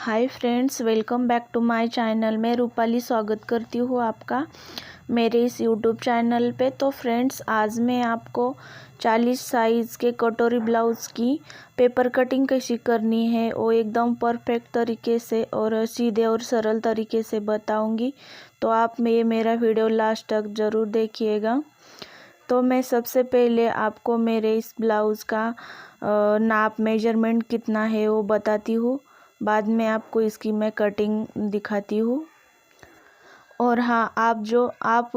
Hi friends, welcome back to my channel. मैं रूपाली स्वागत करती हूँ आपका मेरे इस यूट्यूब चैनल पे। तो फ्रेंड्स, आज मैं आपको 40 साइज़ के कटोरी ब्लाउज़ की पेपर कटिंग कैसी करनी है वो एकदम परफेक्ट तरीके से और सीधे और सरल तरीके से बताऊंगी। तो आप मेरा वीडियो लास्ट तक ज़रूर देखिएगा। तो मैं सबसे पहले आपको मेरे इस ब्लाउज़ का नाप मेजरमेंट कितना है वो बताती हूँ। बाद में आपको इसकी मैं कटिंग दिखाती हूँ। और हाँ, आप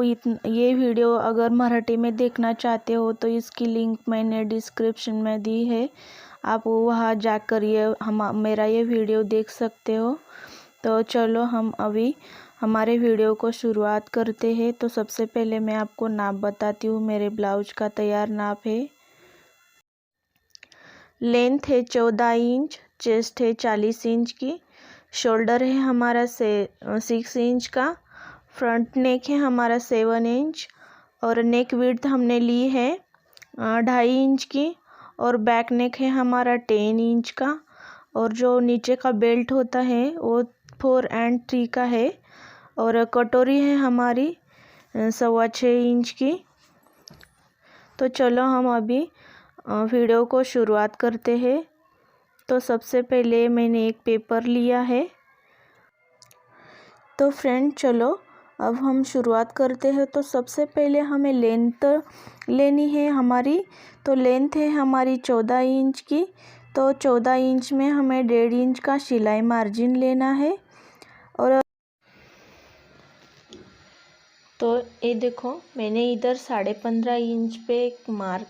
ये वीडियो अगर मराठी में देखना चाहते हो तो इसकी लिंक मैंने डिस्क्रिप्शन में दी है, आप वहाँ जाकर मेरा ये वीडियो देख सकते हो। तो चलो हम अभी हमारे वीडियो को शुरुआत करते हैं। तो सबसे पहले मैं आपको नाप बताती हूँ। मेरे ब्लाउज का तैयार नाप है, लेंथ है 14 इंच, चेस्ट है 40 इंच की, शोल्डर है हमारा 6 इंच का, फ्रंट नेक है हमारा 7 इंच और नेक विड्थ हमने ली है 2.5 इंच की, और बैक नेक है हमारा 10 इंच का, और जो नीचे का बेल्ट होता है वो 4 और 3 का है, और कटोरी है हमारी 6.25 इंच की। तो चलो हम अभी वीडियो को शुरुआत करते हैं। तो सबसे पहले मैंने एक पेपर लिया है। तो फ्रेंड चलो अब हम शुरुआत करते हैं। तो सबसे पहले हमें लेंथ लेनी है हमारी। तो लेंथ है हमारी 14 इंच की। तो 14 इंच में हमें 1.5 इंच का सिलाई मार्जिन लेना है। और तो ये देखो, मैंने इधर 15.5 इंच पे एक मार्क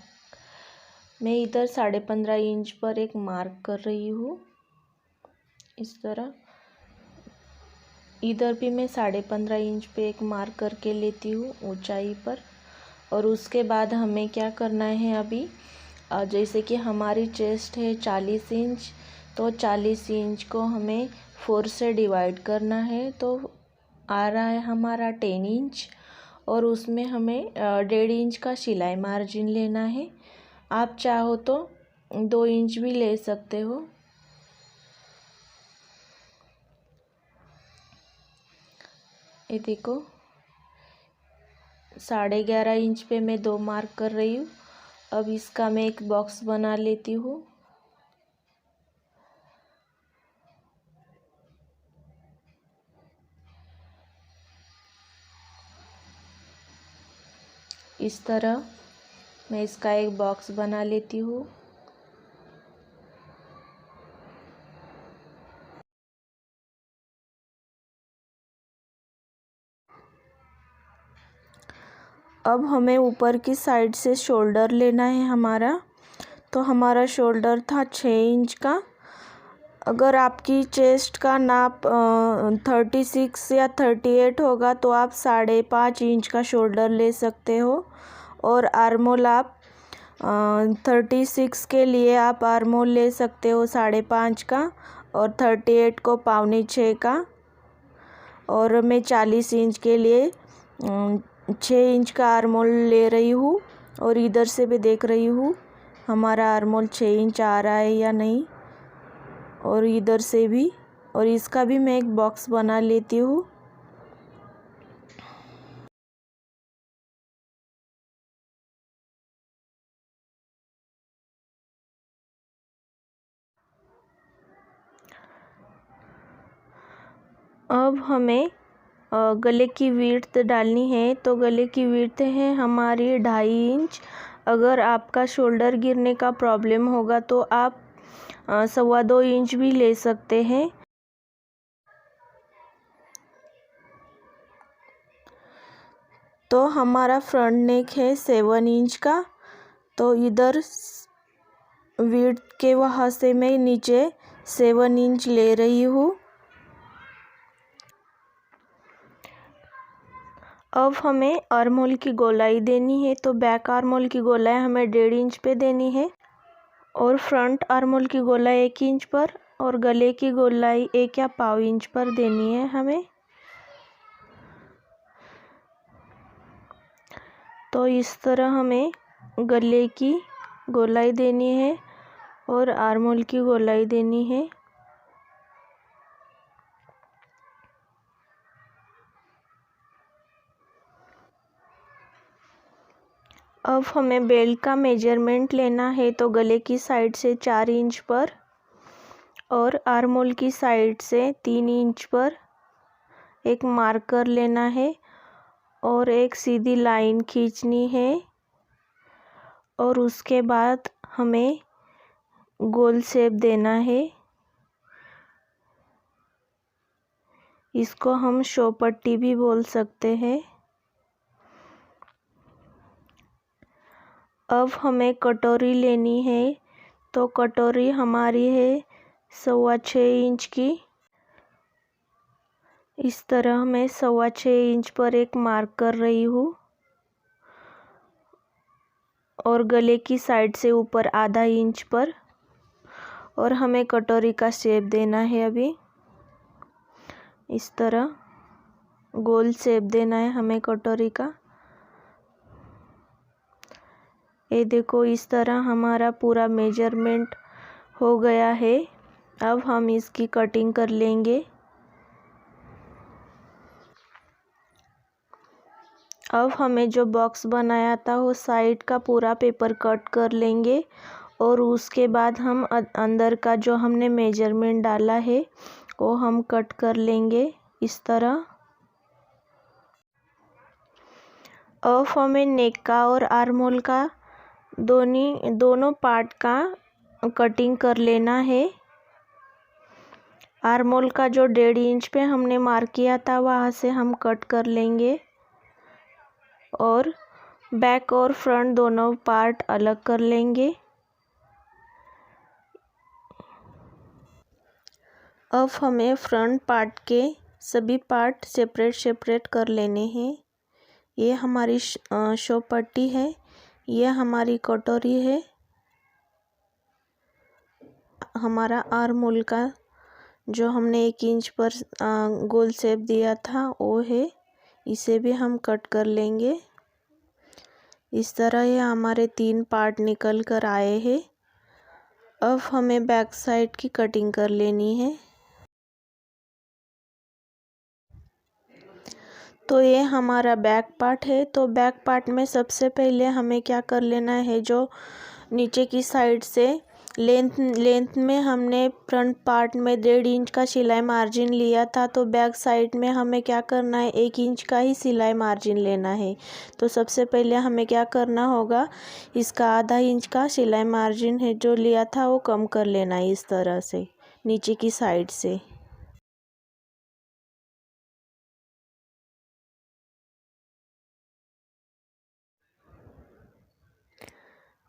मैं इधर 15.5 इंच पर एक मार्क कर रही हूँ। इस तरह इधर भी मैं 15.5 इंच पे एक मार्क करके लेती हूँ ऊंचाई पर। और उसके बाद हमें क्या करना है अभी, जैसे कि हमारी चेस्ट है 40 इंच, तो 40 इंच को हमें 4 से डिवाइड करना है। तो आ रहा है हमारा 10 इंच, और उसमें हमें 1.5 इंच का सिलाई मार्जिन लेना है। आप चाहो तो 2 इंच भी ले सकते हो। ये देखो, 11.5 इंच पे मैं 2 मार्क कर रही हूँ। अब इसका मैं एक बॉक्स बना लेती हूँ। इस तरह मैं इसका एक बॉक्स बना लेती हूँ। अब हमें ऊपर की साइड से शोल्डर लेना है हमारा। तो हमारा शोल्डर था 6 इंच का। अगर आपकी चेस्ट का नाप 36 या 38 होगा तो आप 5.5 इंच का शोल्डर ले सकते हो। और आर्मोल आप 36 के लिए आप आर्मोल ले सकते हो 5.5 का, और 38 को 5.25 का। और मैं 40 इंच के लिए 6 इंच का आर्मोल ले रही हूँ। और इधर से भी देख रही हूँ हमारा आर्मोल 6 इंच आ रहा है या नहीं, और इधर से भी। और इसका भी मैं एक बॉक्स बना लेती हूँ। अब हमें गले की विड्थ डालनी है। तो गले की विड्थ है हमारी 2.5 इंच। अगर आपका शोल्डर गिरने का प्रॉब्लम होगा तो आप 2.25 इंच भी ले सकते हैं। तो हमारा फ्रंट नेक है 7 इंच का। तो इधर विड्थ के वहाँ से मैं नीचे 7 इंच ले रही हूँ। अब हमें आर्महोल की गोलाई देनी है। तो बैक आर्महोल की गोलाई हमें 1.5 इंच पे देनी है, और फ्रंट आर्महोल की गोलाई 1 इंच पर, और गले की गोलाई 1 या 1.5 इंच पर देनी है हमें। तो इस तरह हमें गले की गोलाई देनी है और आर्महोल की गोलाई देनी है। अब हमें बेल्ट का मेजरमेंट लेना है, तो गले की साइड से 4 इंच पर और आर्म होल की साइड से 3 इंच पर एक मार्कर लेना है और एक सीधी लाइन खींचनी है और उसके बाद हमें गोल शेप देना है। इसको हम शो पट्टी भी बोल सकते हैं। अब हमें कटोरी लेनी है, तो कटोरी हमारी है 6.25 इंच की। इस तरह मैं 6.25 इंच पर एक मार्क कर रही हूँ और गले की साइड से ऊपर आधा इंच पर, और हमें कटोरी का शेप देना है। अभी इस तरह गोल शेप देना है हमें कटोरी का। ये देखो, इस तरह हमारा पूरा मेजरमेंट हो गया है। अब हम इसकी कटिंग कर लेंगे। अब हमें जो बॉक्स बनाया था वो साइड का पूरा पेपर कट कर लेंगे और उसके बाद हम अंदर का जो हमने मेजरमेंट डाला है वो हम कट कर लेंगे इस तरह। अब हमें नेक का और आर्म होल का दोनों पार्ट का कटिंग कर लेना है। आर्म होल का जो 1.5 इंच पे हमने मार्क किया था वहाँ से हम कट कर लेंगे और बैक और फ्रंट दोनों पार्ट अलग कर लेंगे। अब हमें फ्रंट पार्ट के सभी पार्ट सेपरेट कर लेने हैं। ये हमारी शो पट्टी है, ये हमारी कटोरी है, हमारा आर्म होल का जो हमने 1 इंच पर गोल शेप दिया था वो है। इसे भी हम कट कर लेंगे। इस तरह ये हमारे 3 पार्ट निकल कर आए हैं। अब हमें बैक साइड की कटिंग कर लेनी है। तो ये हमारा बैक पार्ट है। तो बैक पार्ट में सबसे पहले हमें क्या कर लेना है, जो नीचे की साइड से लेंथ में हमने फ्रंट पार्ट में 1.5 इंच का सिलाई मार्जिन लिया था, तो बैक साइड में हमें क्या करना है, 1 इंच का ही सिलाई मार्जिन लेना है। तो सबसे पहले हमें क्या करना होगा, इसका आधा इंच का सिलाई मार्जिन है जो लिया था वो कम कर लेना है इस तरह से नीचे की साइड से।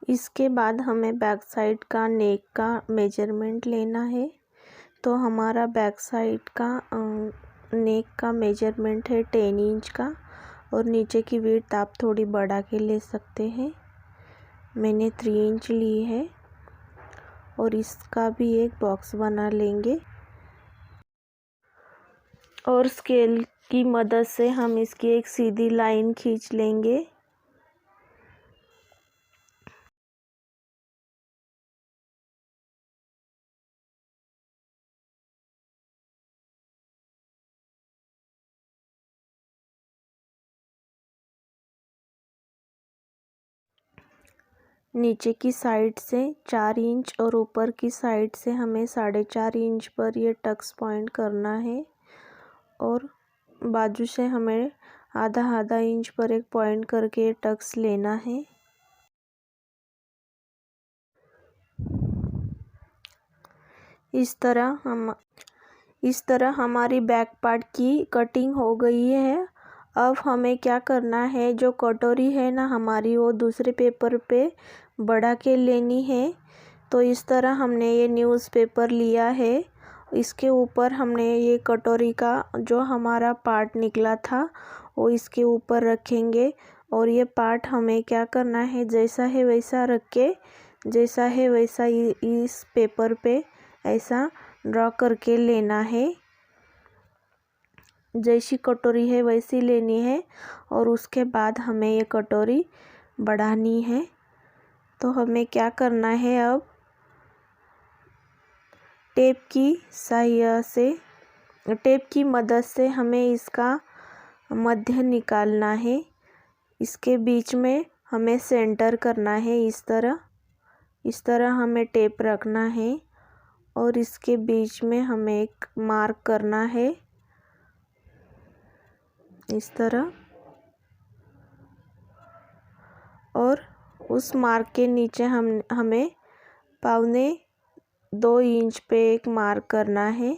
इसके बाद हमें बैक साइड का नेक का मेजरमेंट लेना है। तो हमारा बैक साइड का नेक का मेजरमेंट है 10 इंच का और नीचे की विड्थ आप थोड़ी बढ़ा के ले सकते हैं। मैंने 3 इंच ली है और इसका भी एक बॉक्स बना लेंगे और स्केल की मदद से हम इसकी एक सीधी लाइन खींच लेंगे। नीचे की साइड से 4 इंच और ऊपर की साइड से हमें 4.5 इंच पर ये टक्स पॉइंट करना है और बाजू से हमें आधा इंच पर एक पॉइंट करके टक्स लेना है। इस तरह हमारी बैक पार्ट की कटिंग हो गई है। अब हमें क्या करना है, जो कटोरी है ना हमारी, वो दूसरे पेपर पे बढ़ा के लेनी है। तो इस तरह हमने ये न्यूज़पेपर लिया है, इसके ऊपर हमने ये कटोरी का जो हमारा पार्ट निकला था वो इसके ऊपर रखेंगे और ये पार्ट हमें क्या करना है, जैसा है वैसा रख के, जैसा है वैसा इस पेपर पे ऐसा ड्रॉ करके लेना है। जैसी कटोरी है वैसी लेनी है और उसके बाद हमें ये कटोरी बढ़ानी है। तो हमें क्या करना है, अब टेप की मदद से हमें इसका मध्य निकालना है। इसके बीच में हमें सेंटर करना है। इस तरह हमें टेप रखना है और इसके बीच में हमें एक मार्क करना है इस तरह, और उस मार्क के नीचे हमें 1.25 इंच पे एक मार्क करना है।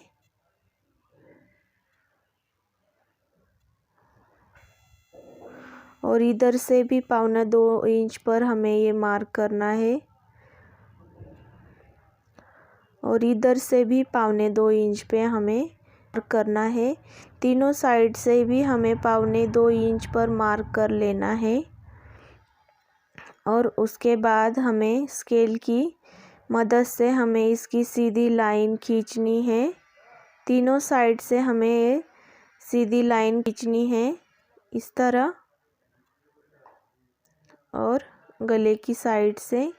और इधर से भी 1.25 इंच पर हमें ये मार्क करना है और इधर से भी 1.25 इंच पे हमें मार्क करना है। तीनों साइड से भी हमें 1.25 इंच पर मार्क कर लेना है। और उसके बाद हमें स्केल की मदद से हमें इसकी सीधी लाइन खींचनी है। तीनों साइड से हमें सीधी लाइन खींचनी है इस तरह, और गले की साइड से,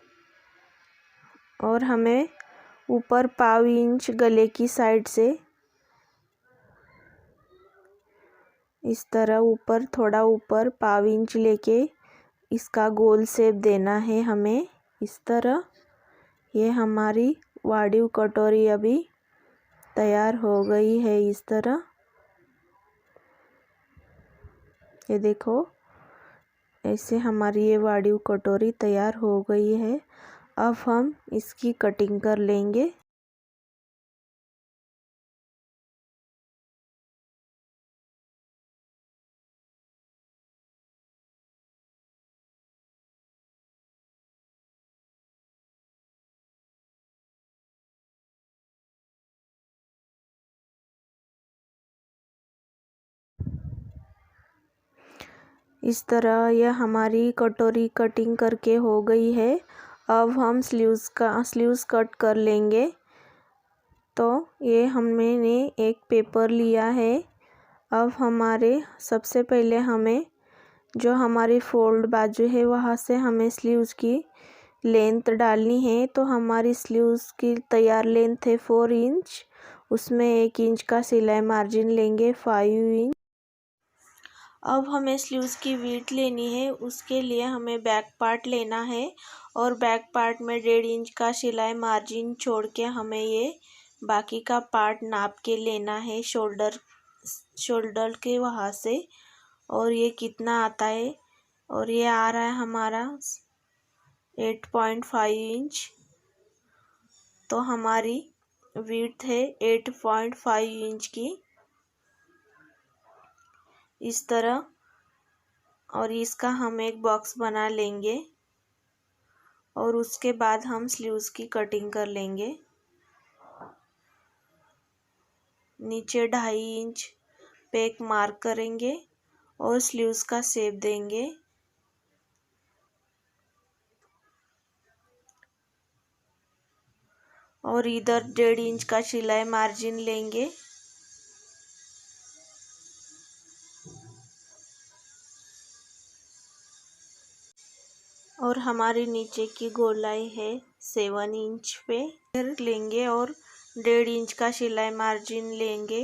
और हमें ऊपर 1/2 इंच गले की साइड से इस तरह ऊपर, थोड़ा ऊपर 1/2 इंच लेके इसका गोल शेप देना है हमें इस तरह। ये हमारी वाड़ीव कटोरी अभी तैयार हो गई है इस तरह। ये देखो, ऐसे हमारी ये वाड़ीव कटोरी तैयार हो गई है। अब हम इसकी कटिंग कर लेंगे। इस तरह यह हमारी कटोरी कटिंग करके हो गई है। अब हम स्लीव्स कट कर लेंगे। तो ये हमने एक पेपर लिया है। अब सबसे पहले हमें जो हमारी फोल्ड बाजू है वहाँ से हमें स्लीव्स की लेंथ डालनी है। तो हमारी स्लीव्स की तैयार लेंथ है 4 इंच, उसमें 1 इंच का सिलाई मार्जिन लेंगे 5 इंच। अब हमें स्लीव्स की विड्थ लेनी है। उसके लिए हमें बैक पार्ट लेना है और बैक पार्ट में 1.5 इंच का सिलाई मार्जिन छोड़ के हमें ये बाकी का पार्ट नाप के लेना है शोल्डर के वहाँ से। और ये कितना आता है, और ये आ रहा है हमारा 8.5 इंच। तो हमारी विड्थ है 8.5 इंच की इस तरह। और इसका हम एक बॉक्स बना लेंगे और उसके बाद हम स्लीव्स की कटिंग कर लेंगे। नीचे 2.5 इंच पे एक मार्क करेंगे और स्लीव्स का शेप देंगे। और इधर 1.5 इंच का सिलाई मार्जिन लेंगे। और हमारी नीचे की गोलाई है 7 इंच पे लेंगे और 1.5 इंच का सिलाई मार्जिन लेंगे।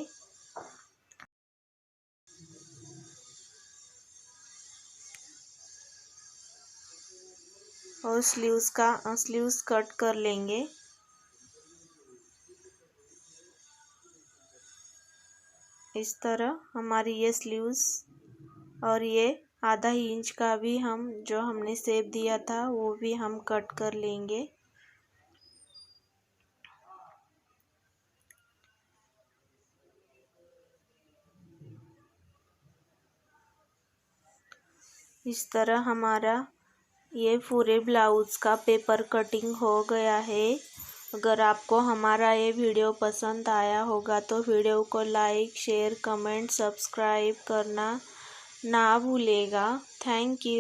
और स्लीव्स कट कर लेंगे। इस तरह हमारी ये स्लीव्स, और ये 1/2 इंच का भी जो हमने शेप दिया था वो भी हम कट कर लेंगे। इस तरह हमारा ये पूरे ब्लाउज का पेपर कटिंग हो गया है। अगर आपको हमारा ये वीडियो पसंद आया होगा तो वीडियो को लाइक, शेयर, कमेंट, सब्सक्राइब करना ना भूलेगा। Thank you.